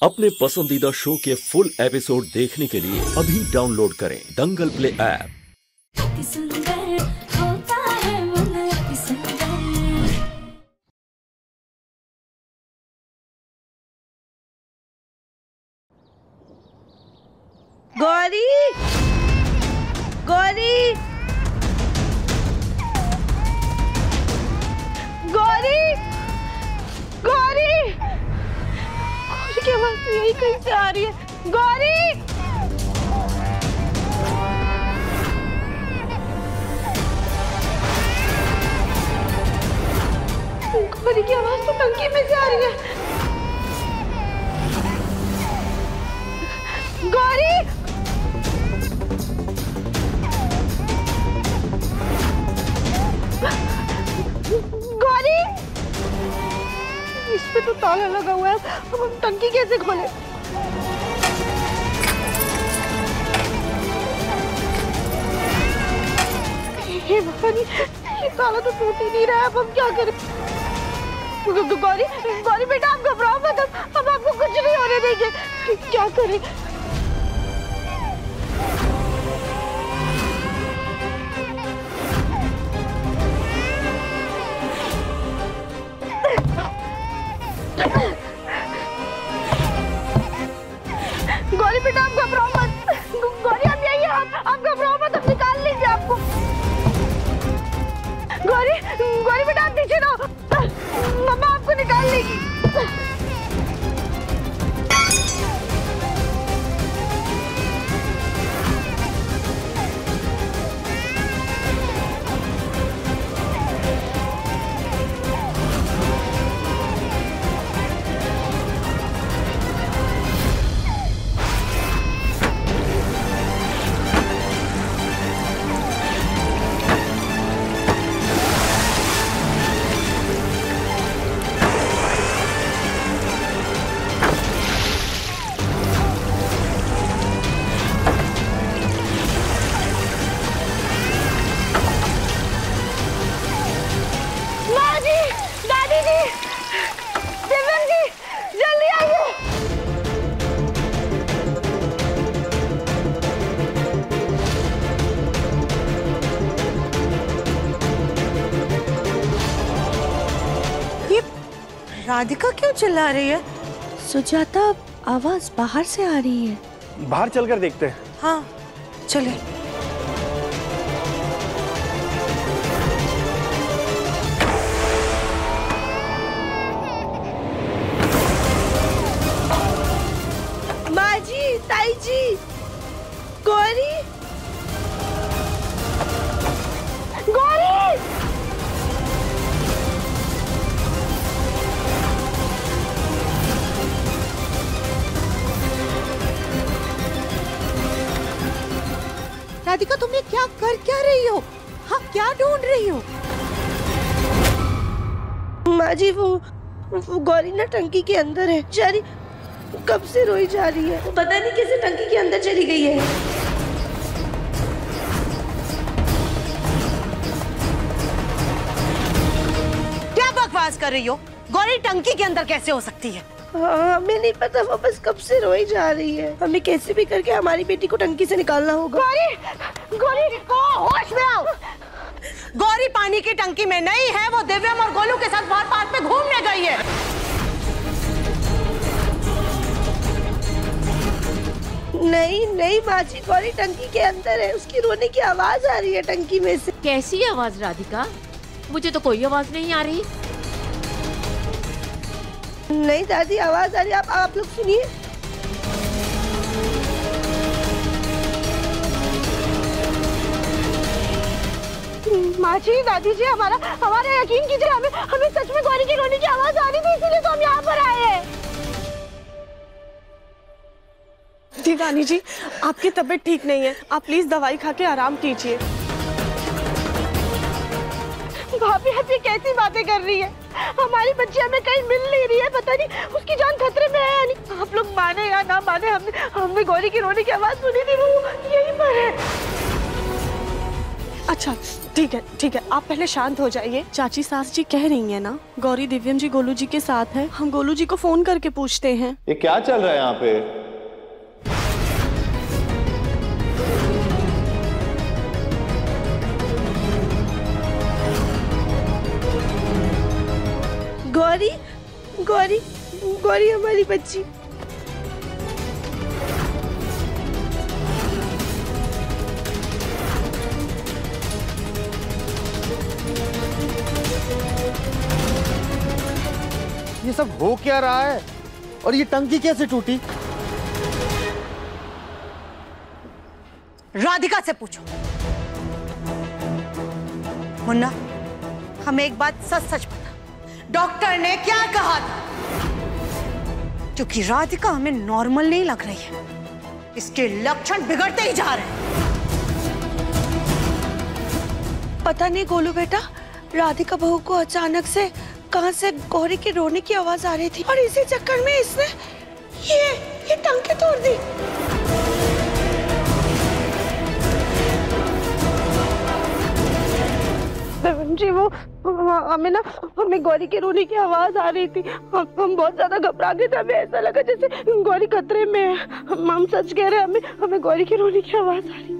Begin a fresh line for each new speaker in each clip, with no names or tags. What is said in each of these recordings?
अपने पसंदीदा शो के फुल एपिसोड देखने के लिए अभी डाउनलोड करें दंगल प्ले ऐप।
गौरी, गौरी, गौरी, गौरी, गौरी की आवाज़ तो यही कहीं से आ रही है। गौरी, गौरी की आवाज़ तो टंकी में से आ रही है। गौरी, गौरी, इस पे तो ताला लगा हुआ है, अब हम टंकी कैसे खोलें? हे भगवान, ये ताला तो टूट ही नहीं रहा है, अब हम क्या करें? गौरी, गौरी बेटा, आप घबराओ मत, हम आपको कुछ नहीं होने देंगे। क्या करें? गौरी बेटा, आप घबराओ मत। गौरी, आप यही हैं, आप घबराओ मत, हम निकाल लेंगे आपको। गौरी, गौरी बेटा, आप पीछे रहो, मम्मा आपको निकाल लेगी। राधिका क्यों चिल्ला रही है?
सुजाता, आवाज बाहर से आ रही है।
बाहर चलकर देखते हैं।
हाँ, चले। माँ जी, ताई जी, गौरी, गौरी,
राधिका, तुम ये क्या कर क्या रही हो? हाँ, क्या ढूंढ रही हो?
माँ जी, वो गौरी ना टंकी के अंदर है, जारी कब से रोई जा रही है, पता नहीं कैसे टंकी के अंदर चली गई है।
क्या बकवास कर रही हो? गौरी टंकी के अंदर कैसे हो सकती है?
हाँ, हमें नहीं पता, वो बस कब से रोई जा रही है। हमें कैसे भी करके हमारी बेटी को टंकी से निकालना होगा। गौरी, गौरी को होश में आओ।
गौरी पानी की टंकी में नहीं है, वो दिव्यम और गोलू के साथ बाहर पार्क में घूमने गई है।
नहीं नहीं माँ जी, गौरी टंकी के अंदर है, उसकी रोने की आवाज आ रही है टंकी में से।
कैसी आवाज राधिका? मुझे तो कोई आवाज नहीं आ रही।
नहीं दादी, आवाज आ रही है, आप लोग सुनिए। माँ जी, दादी जी, हमारा यकीन कीजिए, हमें सच में गौरी की रोने की आवाज आ रही थी, इसीलिए तो हम यहाँ पर आए हैं।
दीवानी जी, आपकी तबीयत ठीक नहीं है, आप प्लीज दवाई खा के आराम कीजिए।
भाभी, आप ये कैसी बातें कर रही है? हमारी बच्ची हमें कहीं मिल नहीं रही है, पता नहीं उसकी जान खतरे में है या नहीं। आप लोग माने या ना माने, हमने गौरी की रोने की आवाज सुनी थी, वो यहीं पर है।
अच्छा, ठीक है, आप पहले शांत हो जाइए। चाची सास जी कह रही हैं ना, गौरी दिव्यम जी गोलू जी के साथ है। हम गोलू जी को फोन करके पूछते हैं।
ये क्या चल रहा है यहाँ पे?
गौरी गौरी गौरी हमारी बच्ची।
ये सब हो क्या रहा है और ये टंकी कैसे टूटी?
राधिका से पूछो। मुन्ना, हमें एक बात सच सच बता, डॉक्टर ने क्या कहा था? क्योंकि राधिका हमें नॉर्मल नहीं लग रही है, इसके लक्षण बिगड़ते ही जा रहे हैं।
पता नहीं गोलू बेटा, राधिका बहू को अचानक से कहां से गौरी के रोने की आवाज आ रही थी और इसी चक्कर में इसने ये टंकी तोड़ दी। जी वो हमें गौरी के रोने की आवाज आ रही थी। हम बहुत ज्यादा घबरा गए थे। हमें ऐसा लगा जैसे गौरी खतरे में है। हम सच कह रहे हैं, हमें गौरी के रोने की आवाज आ रही।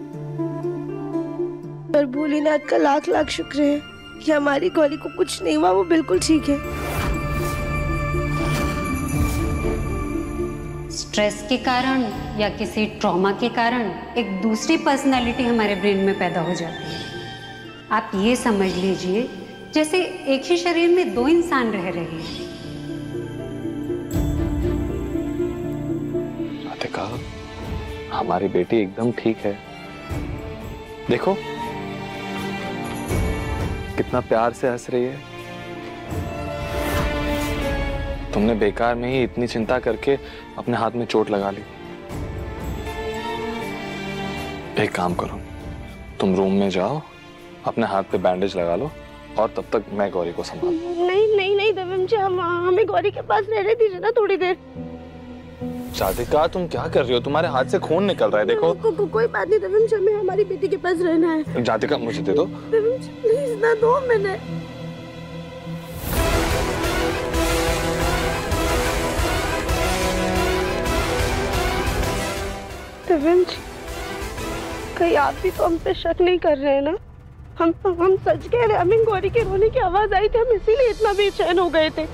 पर भोलेनाथ का लाख लाख शुक्र है कि हमारी गौरी को कुछ नहीं हुआ, वो बिल्कुल ठीक है।
स्ट्रेस के कारण या किसी ट्रॉमा के कारण एक दूसरी पर्सनालिटी हमारे ब्रेन में पैदा हो जाती है। आप ये समझ लीजिए जैसे एक ही शरीर में दो इंसान रह रहे हैं।
राधिका, हमारी बेटी एकदम ठीक है। देखो कितना प्यार से हंस रही है। तुमने बेकार में ही इतनी चिंता करके अपने हाथ में चोट लगा ली। एक काम करो, तुम रूम में जाओ, अपने हाथ पे बैंडेज लगा लो और तब तक मैं गौरी को संभाल।
नहीं दिव्यम जी, हमें गौरी के पास रहने दीजिए ना थोड़ी देर।
राधिका, तुम क्या कर रही हो? तुम्हारे हाथ से खून निकल रहा है। देखो
कोई बात नहीं दिव्यम जी, हमें हमारी बेटी के पास रहना है।
राधिका, मुझे दे दो।
दिव्यम जी प्लीज ना, 2 मिनट। दिव्यम जी, कहीं आप भी तो हम पे शक नहीं कर रहे हैं ना? हम सच कह रहे हैं, हमें गौरी के रोने की आवाज आई थी, हम इसीलिए इतना बेचैन हो गए थे।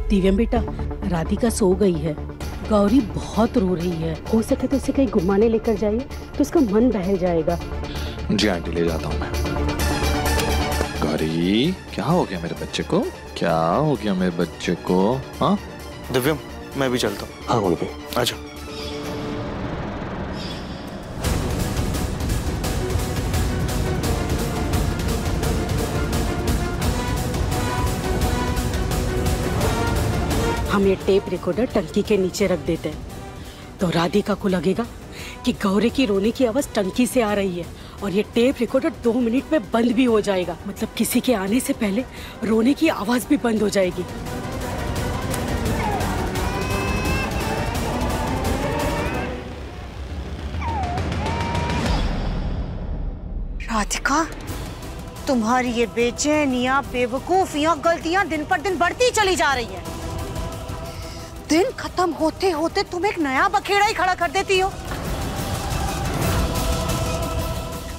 दिव्यम बेटा, राधिका सो गई है। गौरी बहुत रो रही है। हो सके तो उसे कहीं घुमाने लेकर जाइए तो उसका मन बहल जाएगा।
जी आंटी, ले जाता हूँ मैं। गौरी, क्या हो गया मेरे बच्चे को? क्या हो गया मेरे बच्चे को? हाँ
दिव्यम, मैं भी चलता हूँ।
हाँ गोलू भाई,
आजा।
हम ये टेप रिकॉर्डर टंकी के नीचे रख देते हैं तो राधिका को लगेगा कि गौरी की रोने की आवाज टंकी से आ रही है और ये टेप रिकॉर्डर 2 मिनट में बंद भी हो जाएगा। मतलब किसी के आने से पहले रोने की आवाज भी बंद हो जाएगी।
राधिका, तुम्हारी ये बेचैनियां, बेवकूफियां, गलतियां दिन पर दिन बढ़ती चली जा रही है। दिन खत्म होते होते तुम एक नया बखेड़ा ही खड़ा कर देती हो।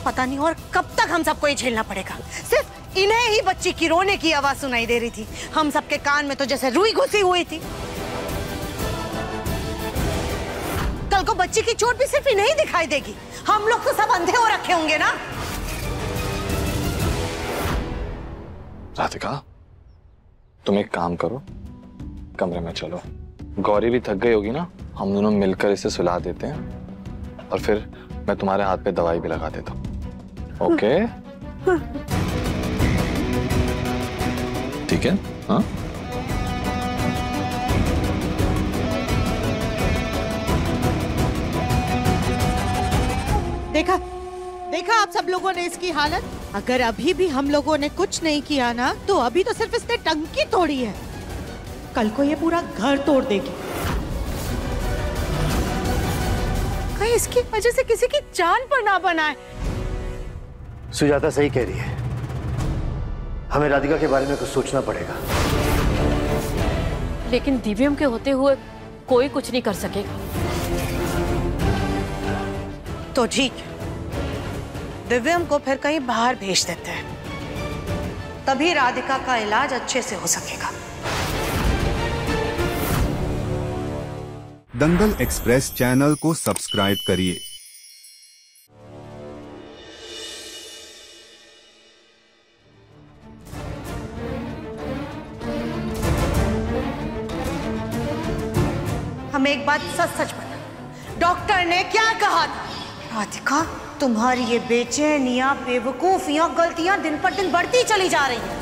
पता नहीं और कब तक हम सबको ये झेलना पड़ेगा। सिर्फ इन्हें ही बच्ची की रोने की आवाज सुनाई दे रही थी, हम सबके कान में तो जैसे रुई घुसी हुई थी। कल को बच्ची की चोट भी सिर्फ इन्हें ही दिखाई देगी। हम लोग तो सब अंधे हो रखे होंगे ना।
राधिका, तुम एक काम करो, कमरे में चलो। गौरी भी थक गई होगी ना, हम दोनों मिलकर इसे सुला देते हैं और फिर मैं तुम्हारे हाथ पे दवाई भी लगा देता हूँ। ओके? ठीक है? हाँ?
देखा देखा आप सब लोगों ने इसकी हालत। अगर अभी भी हम लोगों ने कुछ नहीं किया ना, तो अभी तो सिर्फ इसने टंकी तोड़ी है, कल को ये पूरा घर तोड़ देगी। कहीं इसकी वजह से किसी की जान पर ना बनाए।
सुजाता सही कह रही है, हमें राधिका के बारे में कुछ सोचना पड़ेगा।
लेकिन दिव्यम के होते हुए कोई कुछ नहीं कर सकेगा।
तो ठीक, दिव्यम को फिर कहीं बाहर भेज देते हैं, तभी राधिका का इलाज अच्छे से हो सकेगा।
दंगल एक्सप्रेस चैनल को सब्सक्राइब करिए।
हमें एक बात सच सच बता, डॉक्टर ने क्या कहा था? राधिका, तुम्हारी ये बेचैनियां, बेवकूफियां, गलतियां दिन पर दिन बढ़ती चली जा रही हैं।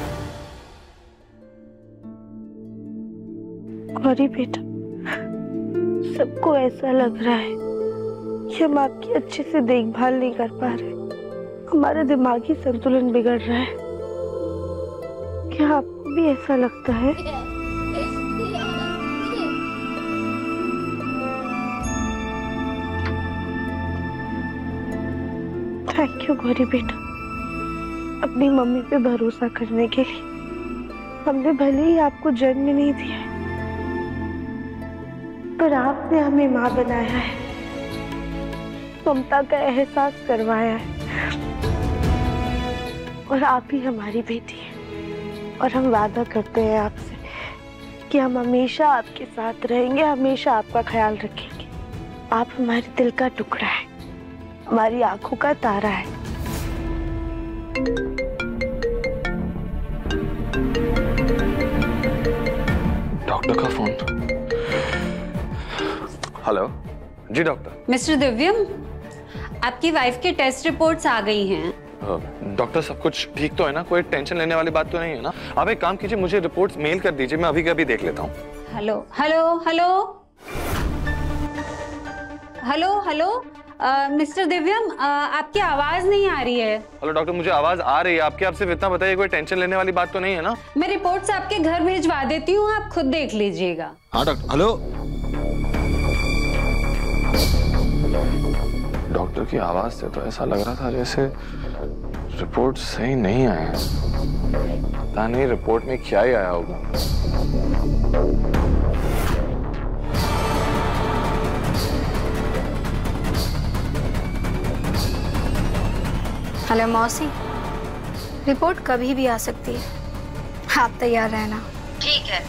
गौरी बेटा, सबको ऐसा लग रहा है कि हम आपकी अच्छे से देखभाल नहीं कर पा रहे, हमारा दिमागी संतुलन बिगड़ रहा है। क्या आपको भी ऐसा लगता है? थैंक यू गौरी बेटा, अपनी मम्मी पे भरोसा करने के लिए। हमने भले ही आपको जन्म नहीं दिया है, पर आपने हमें माँ बनाया है, ममता का एहसास करवाया है, और आप ही हमारी बेटी है। और हम वादा करते हैं आपसे कि हम हमेशा आपके साथ रहेंगे, हमेशा आपका ख्याल रखेंगे। आप हमारे दिल का टुकड़ा है, हमारी आंखों का तारा है।
डॉक्टर का फोन। हेलो जी डॉक्टर।
मिस्टर दिव्यम, आपकी वाइफ की टेस्ट रिपोर्ट्स आ गई हैं।
डॉक्टर सब कुछ ठीक तो है ना? कोई टेंशन लेने वाली बात तो नहीं है ना? आप एक काम कीजिए, मुझे रिपोर्ट्स मेल कर दीजिए, मैं अभी के अभी देख लेता हूँ।
Hello hello hello hello hello mister Divyam, आपकी आवाज नहीं आ रही है।
हेलो डॉक्टर, मुझे आवाज आ रही है आपकी। आप सिर्फ इतना बताइए, कोई टेंशन लेने वाली बात तो नहीं है ना?
मैं रिपोर्ट्स आपके घर भिजवा देती हूँ, आप खुद देख लीजिएगा।
हाँ डॉक्टर। हेलो डॉक्टर की आवाज से तो ऐसा लग रहा था जैसे रिपोर्ट सही नहीं आए हैं। पता नहीं रिपोर्ट में क्या ही आया होगा।
हेलो मौसी, रिपोर्ट कभी भी आ सकती है, आप तैयार रहना।
ठीक है।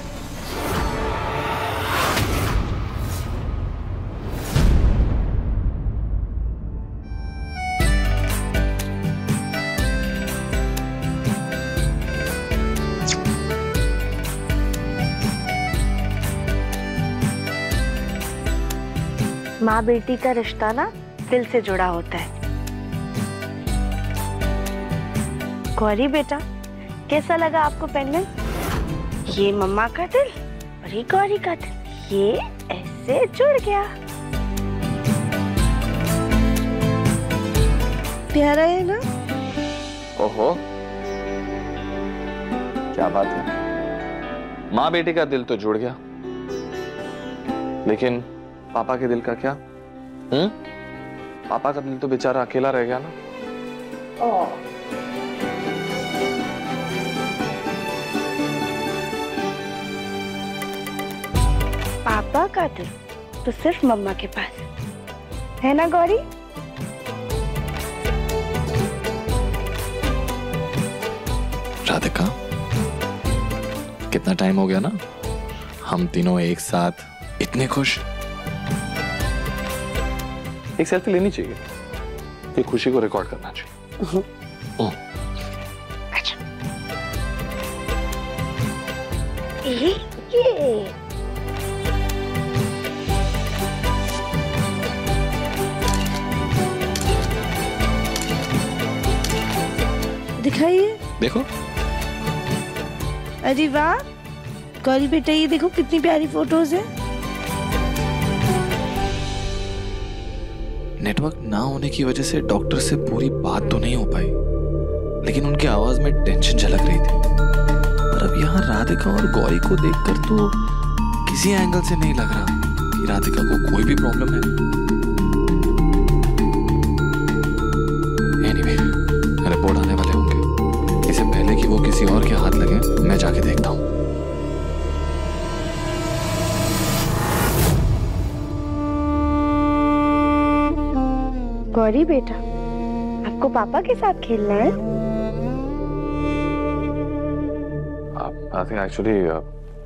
माँ बेटी का रिश्ता ना दिल से जुड़ा होता है। गौरी बेटा, कैसा लगा आपको पेंडेंट? ये मम्मा का दिल और ये गौरी का दिल, ये ऐसे जुड़ गया। प्यारा है ना?
ओहो, क्या बात है। माँ बेटी का दिल तो जुड़ गया, लेकिन पापा के दिल का क्या? पापा का दिल तो बेचारा अकेला रह गया ना।
पापा का दिल तो सिर्फ मम्मा के पास है ना गौरी?
राधिका, कितना टाइम हो गया ना हम तीनों एक साथ इतने खुश। एक सेल्फी लेनी चाहिए, ये खुशी को रिकॉर्ड करना चाहिए।
अच्छा। ये दिखाइए।
देखो।
अरे वाह गौरी बेटा, ये देखो कितनी प्यारी फोटोज है।
नेटवर्क ना होने की वजह से डॉक्टर से पूरी बात तो नहीं हो पाई, लेकिन उनकी आवाज में टेंशन झलक रही थी। पर अब यहाँ राधिका और गौरी को देखकर तो किसी एंगल से नहीं लग रहा कि राधिका को कोई भी प्रॉब्लम है। किसी और के हाथ लगे, मैं जाके देखता हूँ।
गौरी बेटा, आपको पापा के साथ खेलना है?
एक्चुअली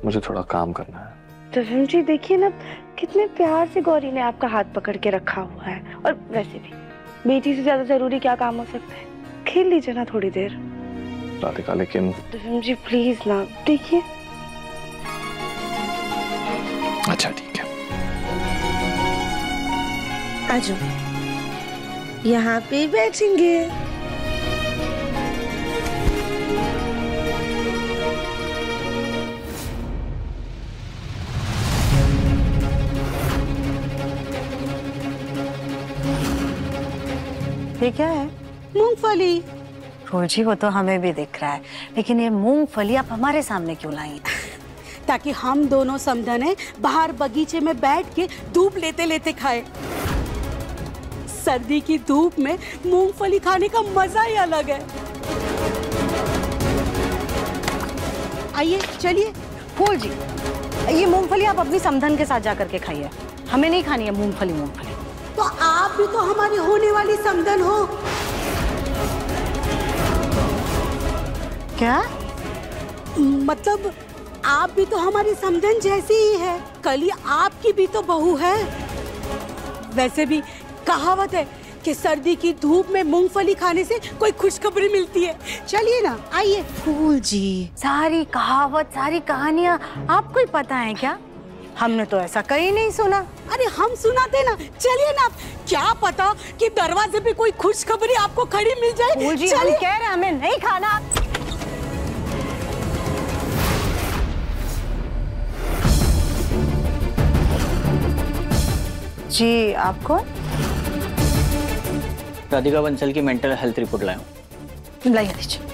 मुझे थोड़ा काम करना है।
दिव्यम जी देखिए ना, कितने प्यार से गौरी ने आपका हाथ पकड़ के रखा हुआ है। और वैसे भी बेटी से ज्यादा जरूरी क्या काम हो सकता है? खेल लीजिए ना थोड़ी देर।
राधिका लेकिन
दिव्यम जी प्लीज ना, देखिए।
अच्छा ठीक है।
आजो, यहाँ पे बैठेंगे।
ये क्या है?
मूंगफली।
रोजी वो तो हमें भी दिख रहा है, लेकिन ये मूंगफली आप हमारे सामने क्यों लाई?
ताकि हम दोनों समझने बाहर बगीचे में बैठ के धूप लेते लेते खाए। सर्दी की धूप में मूंगफली खाने का मजा ही अलग है। आइए चलिए।
फूल जी, ये मूंगफली आप अपनी समधन के साथ जाकर के खाइए, हमें नहीं खानी है मूंगफली।
तो आप भी तो हमारी होने वाली समधन हो।
क्या
मतलब आप भी तो हमारी समधन जैसी ही है, कल ही आपकी भी तो बहू है। वैसे भी कहावत है कि सर्दी की धूप में मूंगफली खाने से कोई खुशखबरी मिलती है। चलिए ना, आइए।
फूल जी, सारी कहावत सारी कहानियाँ आपको ही पता है क्या? हमने तो ऐसा कहीं नहीं सुना।
अरे हम सुनाते ना, चलिए ना। क्या पता कि दरवाजे पे कोई खुशखबरी आपको खड़ी मिल जाए।
फूल जी, हम कह रहे हैं हमें नहीं खाना। जी आपको?
राधिका बंसल की मेंटल हेल्थ रिपोर्ट लाया हूँ।
लाइए दीजिए।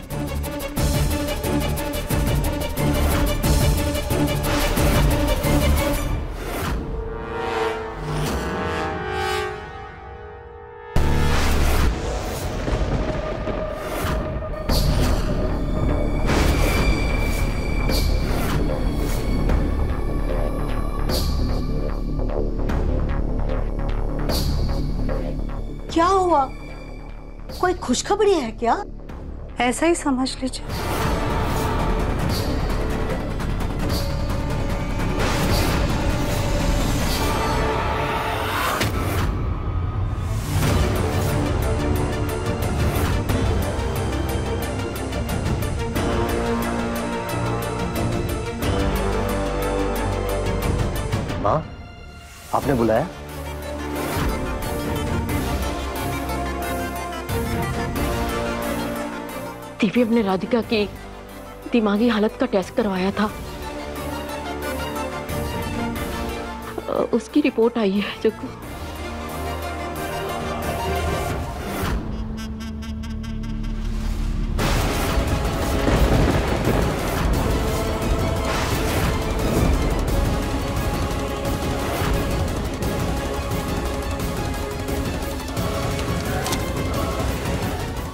क्या हुआ? कोई खुशखबरी है क्या?
ऐसा ही समझ लीजिए।
माँ, आपने बुलाया?
दिव्यम ने राधिका की दिमागी हालत का टेस्ट करवाया था, उसकी रिपोर्ट आई है। जग्गू,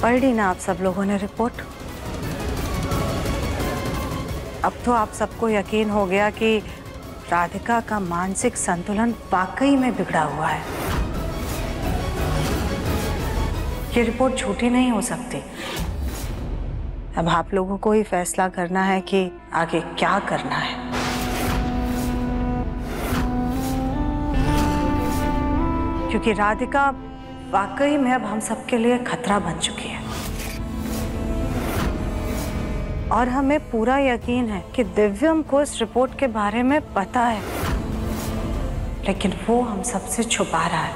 पढ़ी ना आप सब लोगों ने रिपोर्ट? अब तो आप सबको यकीन हो गया कि राधिका का मानसिक संतुलन वाकई में बिगड़ा हुआ है। ये रिपोर्ट झूठी नहीं हो सकती। अब आप लोगों को ही फैसला करना है कि आगे क्या करना है। क्योंकि राधिका वाकई में अब हम सबके लिए खतरा बन चुकी है। और हमें पूरा यकीन है कि दिव्यम को इस रिपोर्ट के बारे में पता है, लेकिन वो हम सबसे छुपा रहा है।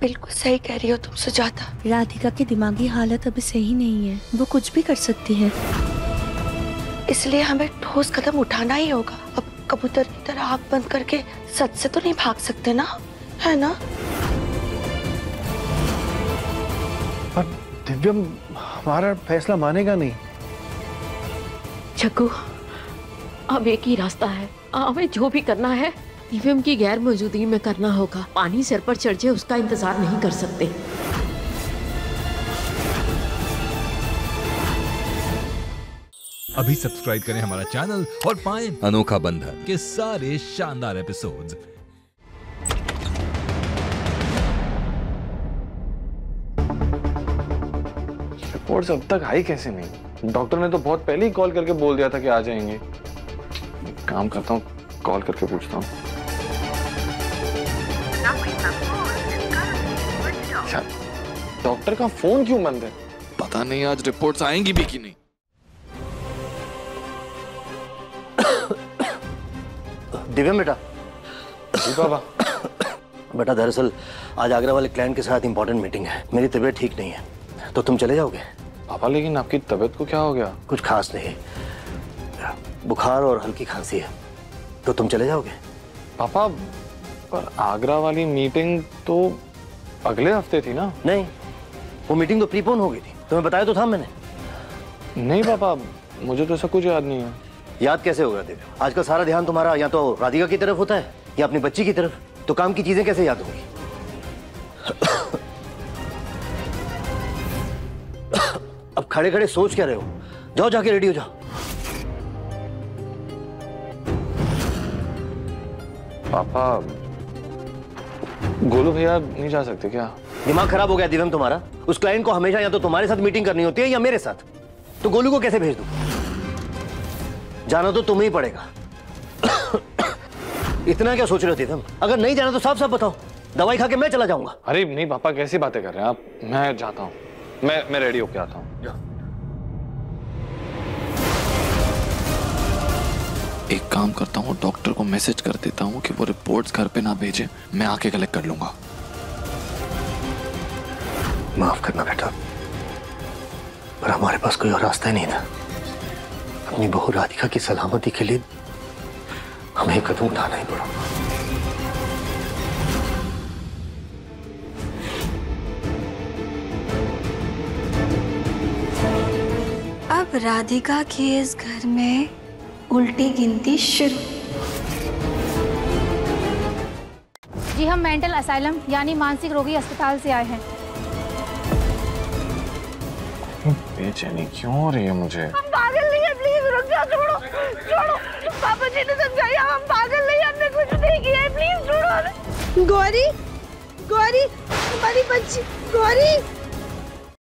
बिल्कुल सही कह रही हो तुम सुजाता।
राधिका की दिमागी हालत अभी सही नहीं है, वो कुछ भी कर सकती है।
इसलिए हमें ठोस कदम उठाना ही होगा। अब कबूतर की तरह आंख बंद करके सच से तो नहीं भाग सकते ना, है ना?
पर दिव्यम हमारा फैसला मानेगा नहीं।
जग्गू, अब एक ही रास्ता है, हमें जो भी करना है दिव्यम की गैर मौजूदगी में करना होगा। पानी सिर पर चढ़ जाए उसका इंतजार नहीं कर सकते।
अभी सब्सक्राइब करें हमारा चैनल और पाएं अनोखा बंधन के सारे शानदार एपिसोड्स।
रिपोर्ट्स अब तक आई कैसे नहीं? डॉक्टर ने तो बहुत पहले ही कॉल करके बोल दिया था कि आ जाएंगे। काम करता हूँ, कॉल करके पूछता हूँ। डॉक्टर का फोन क्यों बंद है? पता नहीं आज रिपोर्ट्स आएंगी भी कि नहीं।
दिव्यम बेटा।
जी बाबा।
बेटा दरअसल आज आगरा वाले क्लाइंट के साथ इंपॉर्टेंट मीटिंग है। मेरी तबीयत ठीक नहीं है तो तुम चले जाओगे?
पापा लेकिन आपकी तबीयत को क्या हो गया?
कुछ खास नहीं, बुखार और हल्की खांसी है। तो तुम चले जाओगे?
पापा पर आगरा वाली मीटिंग तो अगले हफ्ते थी ना?
नहीं, वो मीटिंग तो प्रीपोन हो गई थी। तुम्हें बताया तो था मैंने।
नहीं पापा, मुझे तो ऐसा कुछ याद नहीं है।
याद कैसे होगा दिव्य? आजकल सारा ध्यान तुम्हारा या तो राधिका की तरफ होता है या अपनी बच्ची की तरफ। तो काम की चीजें कैसे याद होंगी? अब खड़े खड़े सोच क्या रहे हो? जाओ जाके रेडी हो जाओ।
पापा गोलू भैया नहीं जा सकते क्या?
दिमाग खराब हो गया दिव्यम तुम्हारा? उस क्लाइंट को हमेशा या तो तुम्हारे साथ मीटिंग करनी होती है या मेरे साथ। तो गोलू को कैसे भेज दूं? जाना तो तुम्हें ही पड़ेगा। इतना क्या सोच रहे हो दिव्यम? अगर नहीं जाना तो साफ साफ बताओ, दवाई खा के मैं चला जाऊंगा।
अरे नहीं पापा, कैसी बातें कर रहे हैं आप? मैं जाता हूँ, मैं रेडी होके आता हूँ। एक काम करता हूँ, डॉक्टर को मैसेज कर देता हूँ कि वो रिपोर्ट्स घर पे ना भेजे, मैं आके कलेक्ट कर लूंगा।
माफ करना बेटा, पर हमारे पास कोई और रास्ता ही नहीं था। अपनी बहू राधिका की सलामती के लिए हमें कदम उठाना ही पड़ा।
अब राधिका के इस घर में उल्टी गिनती शुरू।
जी हम मेंटल असाइलम यानी मानसिक रोगी अस्पताल से आए हैं।
बेचैनी क्यों हो रही है मुझे?
हम पागल नहीं है, प्लीज रुक जाओ। छोड़ो छोड़ो, पापा जी ने समझाया हम पागल नहीं, हमने कुछ नहीं किया है, प्लीज छोड़ो। गौरी, गौरी हमारी बच्ची, गौरी।